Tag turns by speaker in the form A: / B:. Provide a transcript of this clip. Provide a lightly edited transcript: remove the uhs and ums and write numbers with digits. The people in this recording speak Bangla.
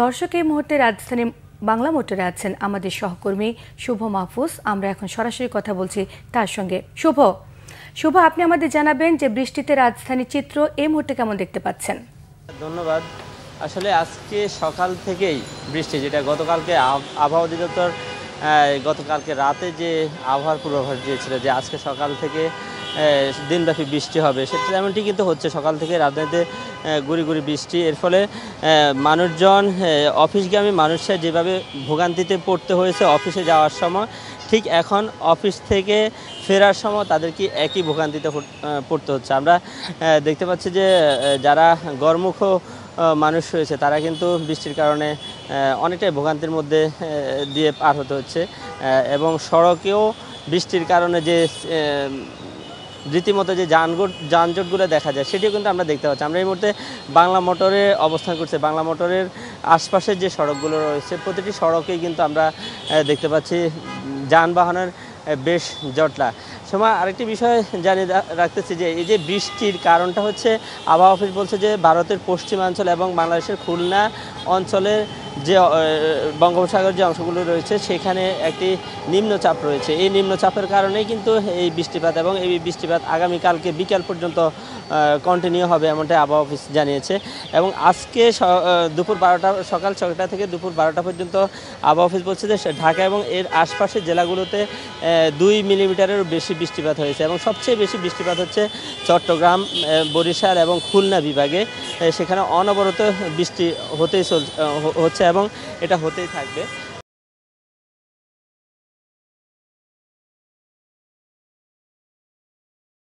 A: দর্শক এই মুহূর্তে রাজধানী বাংলা মোটরে আছেন আমাদের সহকর্মী শুভ মাহফুজ। আমরা এখন সরাসরি কথা বলছি তার সঙ্গে। শুভ, আপনি আমাদের জানাবেন যে বৃষ্টিতে রাজধানীর চিত্র এই মুহূর্তে কেমন দেখতে পাচ্ছেন?
B: ধন্যবাদ। আসলে আজকে সকাল থেকেই বৃষ্টি, যেটা গতকালকে আবহাওয়া অধিদপ্তর গতকালকে রাতে যে আবহাওয়ার পূর্বাভাস দিয়েছিল যে আজকে সকাল থেকে দিনব্যাপী বৃষ্টি হবে, সেটা এমনটি কিন্তু হচ্ছে। সকাল থেকে রাজধানীতে গুড়ি গুড়ি বৃষ্টি, এর ফলে মানুষজন, অফিসগামী মানুষের যেভাবে ভোগান্তিতে পড়তে হয়েছে অফিসে যাওয়ার সময়, ঠিক এখন অফিস থেকে ফেরার সময় তাদেরকে একই ভোগান্তিতে পড়তে হচ্ছে। আমরা দেখতে পাচ্ছি যে যারা গড়মুখ মানুষ রয়েছে তারা কিন্তু বৃষ্টির কারণে অনেকটাই ভোগান্তির মধ্যে দিয়ে পার হতে হচ্ছে, এবং সড়কেও বৃষ্টির কারণে যে রীতিমতো যে যানজটগুলো দেখা যায় সেটিও কিন্তু আমরা দেখতে পাচ্ছি। আমরা এই মুহূর্তে বাংলা মোটরে অবস্থান করছি। বাংলা মোটরের আশপাশের যে সড়কগুলো রয়েছে প্রতিটি সড়কেই কিন্তু আমরা দেখতে পাচ্ছি যানবাহনের বেশ জটলা। সময় আরেকটি বিষয় জানিয়ে রাখতেছি যে এই যে বৃষ্টির কারণটা হচ্ছে, আবহাওয়া অফিস বলছে যে ভারতের পশ্চিমাঞ্চল এবং বাংলাদেশের খুলনা অঞ্চলের যে বঙ্গোপসাগর যে অংশগুলো রয়েছে সেখানে একটি নিম্নচাপ রয়েছে। এই নিম্নচাপের কারণেই কিন্তু এই বৃষ্টিপাত, এবং এই বৃষ্টিপাত আগামীকালকে বিকাল পর্যন্ত কন্টিনিউ হবে এমনটাই আবহাওয়া অফিস জানিয়েছে। এবং আজকে দুপুর 12টা, সকাল 6টা থেকে দুপুর 12টা পর্যন্ত আবহাওয়া অফিস বলছে যে ঢাকা এবং এর আশপাশের জেলাগুলোতে 2 মিলিমিটারেরও বেশি বৃষ্টিপাত হয়েছে, এবং সবচেয়ে বেশি বৃষ্টিপাত হচ্ছে চট্টগ্রাম, বরিশাল এবং খুলনা বিভাগে। সেখানে অনবরত বৃষ্টি হচ্ছে এবং এটা হতেই থাকবে।